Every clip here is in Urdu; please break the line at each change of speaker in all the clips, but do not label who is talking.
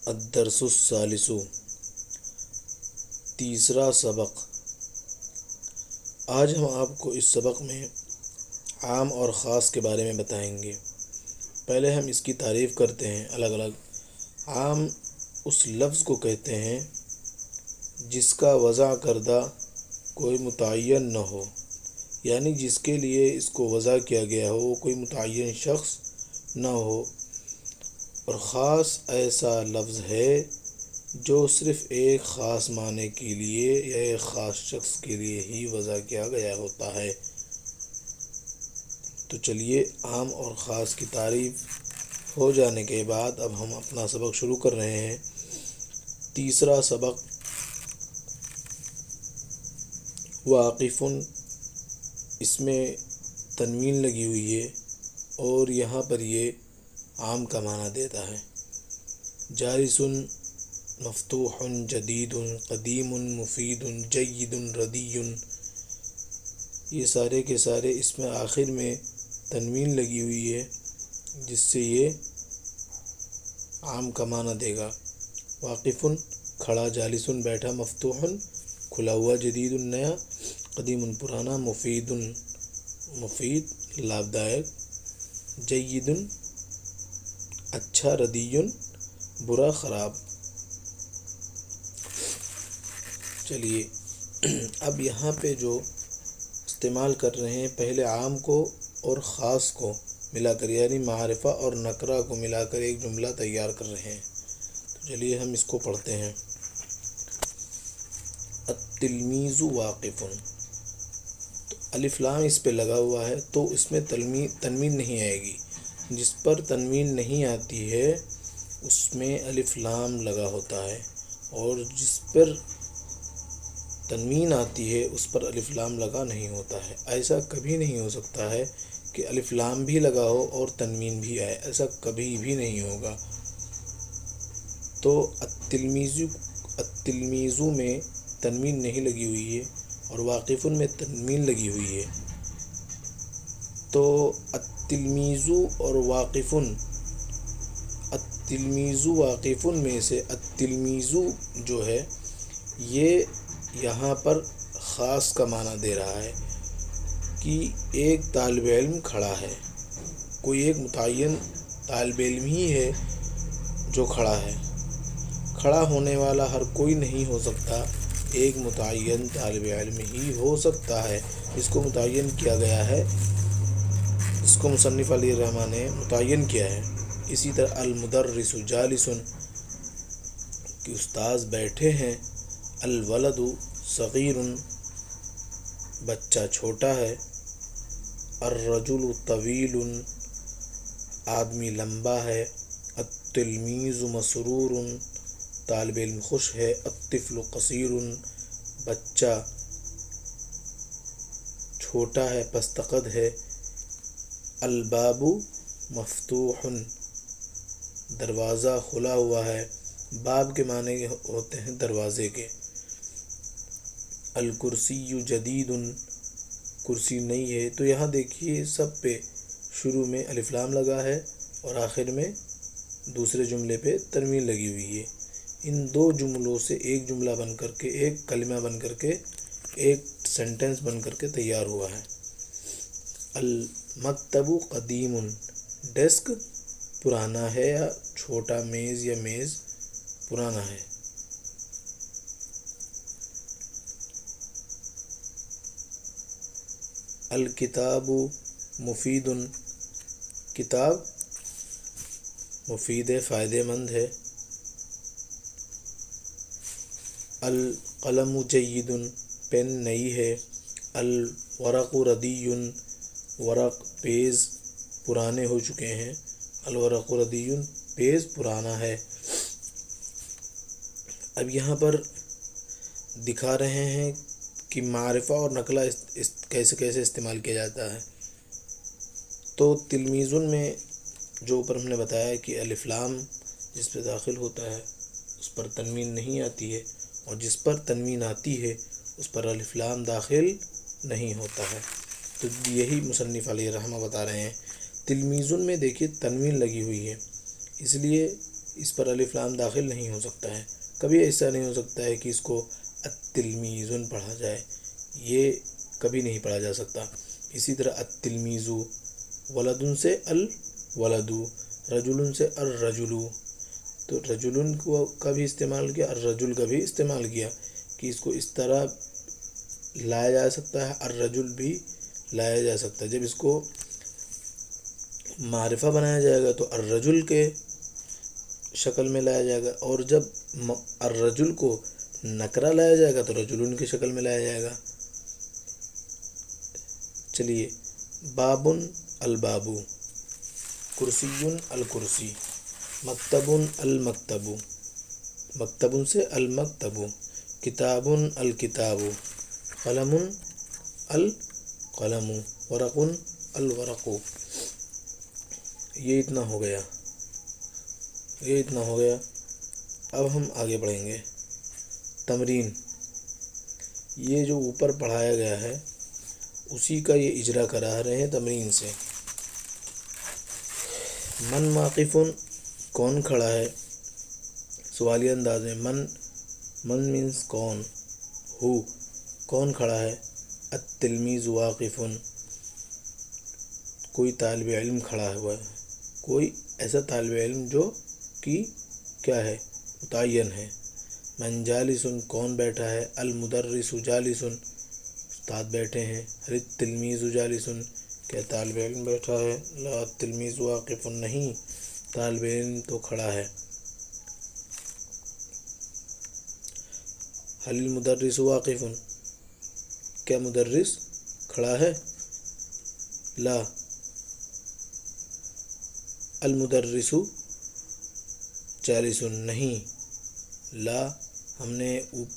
الدرس الثالث، تیسرا سبق۔ آج ہم آپ کو اس سبق میں عام اور خاص کے بارے میں بتائیں گے۔ پہلے ہم اس کی تعریف کرتے ہیں الگ الگ۔ عام اس لفظ کو کہتے ہیں جس کا وضع کردہ کوئی متعین نہ ہو، یعنی جس کے لیے اس کو وضع کیا گیا ہو وہ کوئی متعین شخص نہ ہو۔ اور خاص ایسا لفظ ہے جو صرف ایک خاص معنی کے لیے یا ایک خاص شخص کے لیے ہی وضع کیا گیا ہوتا ہے۔ تو چلیے، عام اور خاص کی تعریف ہو جانے کے بعد اب ہم اپنا سبق شروع کر رہے ہیں۔ تیسرا سبق واقف، اس میں تنوین لگی ہوئی ہے اور یہاں پر یہ عام کا معنی دیتا ہے۔ جالس، مفتوح، جدید، قدیم، مفید، جید، ردی، یہ سارے کے سارے اس میں آخر میں تنوین لگی ہوئی ہے جس سے یہ عام کا معنی دے گا۔ واقف کھڑا، جالس بیٹھا، مفتوح کھلا ہوا، جدید نیا، قدیم پرانا، مفید لابھدائک، جید اچھا، ردی برا خراب۔ چلیے، اب یہاں پہ جو استعمال کر رہے ہیں، پہلے عام کو اور خاص کو ملا کر، یعنی معرفہ اور نکرہ کو ملا کر ایک جملہ تیار کر رہے ہیں۔ تو چلیے ہم اس کو پڑھتے ہیں۔ التلمیذ واقف، تو الف لام اس پہ لگا ہوا ہے تو اس میں تنوین نہیں آئے گی۔ جس پر تنوین نہیں آتی ہے اس میں الف لام لگا ہوتا ہے، اور جس پر تنوین آتی ہے اس پر الف لام لگا نہیں ہوتا ہے۔ ایسا کبھی نہیں ہو سکتا ہے کہ الف لام بھی لگا ہو اور تنوین بھی آئے، ایسا کبھی بھی نہیں ہوگا۔ تو التلمیذ میں تنوین نہیں لگی ہوئی ہے اور واقف میں تنوین لگی ہوئی ہے۔ تو التلمیذ اور التلمیذ واقف میں سے التلمیذ جو ہے یہ یہاں پر خاص کا معنی دے رہا ہے کہ ایک طالب علم کھڑا ہے، کوئی ایک متعین طالب علم ہی ہے جو کھڑا ہے۔ کھڑا ہونے والا ہر کوئی نہیں ہو سکتا، ایک متعین طالب علم ہی ہو سکتا ہے، اس کو متعین کیا گیا ہے، اس کو مصنف علیہ الرحمٰن نے متعین کیا ہے۔ اسی طرح المدرس جالس، کہ استاذ بیٹھے ہیں، الولد صغیر، بچہ چھوٹا ہے، الرجل طویل، آدمی لمبا ہے، التلمیذ مسرور، طالب علم خوش ہے، الطفل قصیر، بچہ چھوٹا ہے، پستقد ہے، الباب مفتوح، دروازہ کھلا ہوا ہے۔ باب کے معنی ہوتے ہیں دروازے کے۔ الکرسی جدید، کرسی نئی ہے۔ تو یہاں دیکھیے سب پہ شروع میں الف لام لگا ہے اور آخر میں دوسرے جملے پہ تنوین لگی ہوئی ہے۔ ان دو جملوں سے ایک جملہ بن کر کے، ایک کلمہ بن کر کے، ایک سینٹنس بن کر کے تیار ہوا ہے۔ المکتب قدیم، ڈیسک پرانا ہے یا چھوٹا، میز یا میز پرانا ہے۔ الکتاب مفید، کتاب مفید ہے، فائدہ مند ہے۔ القلم جید، پین نئی ہے۔ الورق ردی، ورق پیز پرانے ہو چکے ہیں۔ الورق ردی، پیز پرانا ہے۔ اب یہاں پر دکھا رہے ہیں کہ معرفہ اور نکلہ کیسے استعمال کیا جاتا ہے۔ تو تلمیذن میں جو اوپر ہم نے بتایا کہ الف لام جس پہ داخل ہوتا ہے اس پر تنوین نہیں آتی ہے، اور جس پر تنوین آتی ہے اس پر الف لام داخل نہیں ہوتا ہے۔ تو یہی مصنف علیہ الرحمہ بتا رہے ہیں۔ تلمیذن میں دیکھیے تنوین لگی ہوئی ہے، اس لیے اس پر الف لام داخل نہیں ہو سکتا ہے. کبھی ایسا نہیں ہو سکتا ہے کہ اس کو التلمیذن پڑھا جائے، یہ کبھی نہیں پڑھا جا سکتا. اسی طرح التلمیذ، ولدن سے الولد، رجل سے الرجل، تو رجل کا بھی استعمال کیا، الرجل کا بھی استعمال کیا کہ اس کو اس طرح لایا جا سکتا ہے، الرجل بھی لایا جا سکتا ہے. جب اس کو معرفہ بنایا جائے گا تو الرجل کے شکل میں لایا جائے گا، اور جب الرجل کو نکرہ لایا جائے گا تو رجلن کی شکل میں لایا جائے گا. چلیے، بابن الباب، کرسی الکرسی، مکتب المکتب، مکتب سے المکتب، کتاب الکتاب، قلم القلم، ورق الورق. یہ اتنا ہو گیا، یہ اتنا ہو گیا. اب ہم آگے بڑھیں گے. تمرین، یہ جو اوپر پڑھایا گیا ہے اسی کا یہ اجرا کرا رہے ہیں تمرین سے. من واقف، کون کھڑا ہے، سوالیہ انداز میں. من مینس کون، ہو کون کھڑا ہے، التلمیذ واقف، کوئی طالب علم کھڑا ہوا ہے، کوئی ایسا طالب علم جو کہ کیا ہے، متعین ہے. من جالس، کون بیٹھا ہے، المدرس جالس، استاد بیٹھے ہیں. هل التلمیذ جالس، کیا طالب علم بیٹھا ہے، لا التلمیذ واقف، نہیں طالب علم تو کھڑا ہے. هل المدرس واقف، کیا مدرس کھڑا ہے، لا المدرس جالس، نہیں لا. ہم نے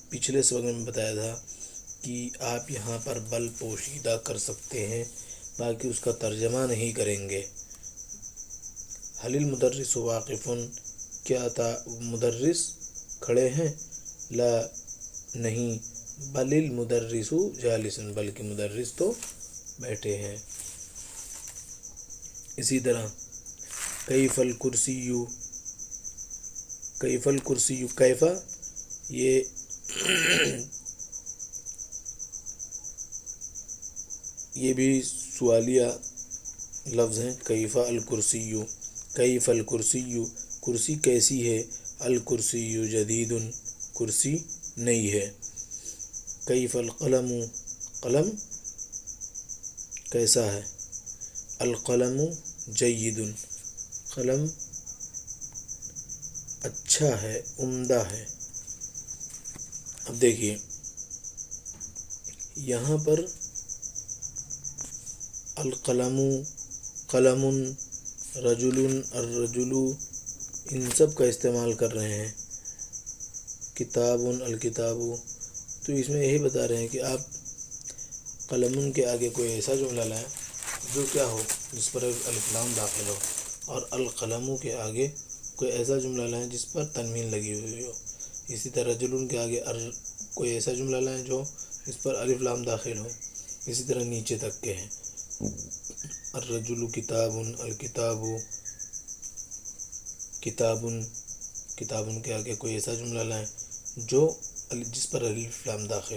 پچھلے سبق میں بتایا تھا کہ آپ یہاں پر بل پوشیدہ کر سکتے ہیں، باقی اس کا ترجمہ نہیں کریں گے. حل المدرس واقف، کیا تھا مدرس کھڑے ہیں، لا نہیں، بل المدرس جالس، بلکہ مدرس تو بیٹھے ہیں. اسی طرح کیف الکرسی، کیف الکرسی، کیف یہ بھی سوالیہ لفظ ہیں. کیف الکرسی، کیف الکرسی، کرسی کیسی ہے، الکرسی جدید، کرسی نئی ہے. کیف القلم، قلم کیسا ہے، القلم جید، قلم اچھا ہے، عمدہ ہے. اب دیکھیے یہاں پر القلم، قلم، رجل، الرجل، ان سب کا استعمال کر رہے ہیں. کتاب الکتاب، تو اس میں یہی بتا رہے ہیں کہ آپ قلم کے آگے کوئی ایسا جملہ لائیں جو کیا ہو، جس پر الف لام داخل ہو، اور القلم کے آگے کوئی ایسا جملہ لائیں جس پر تنوین لگی ہوئی ہو. اسی طرح رجل کے آگے کوئی ایسا جملہ لائیں جو اس پر الف لام داخل ہو. اسی طرح نیچے تک کے ہیں. الرجل کتاب، الکتاب کتاب، کتاب کے آگے کوئی ایسا جملہ لائیں جو جس پر الف لام داخل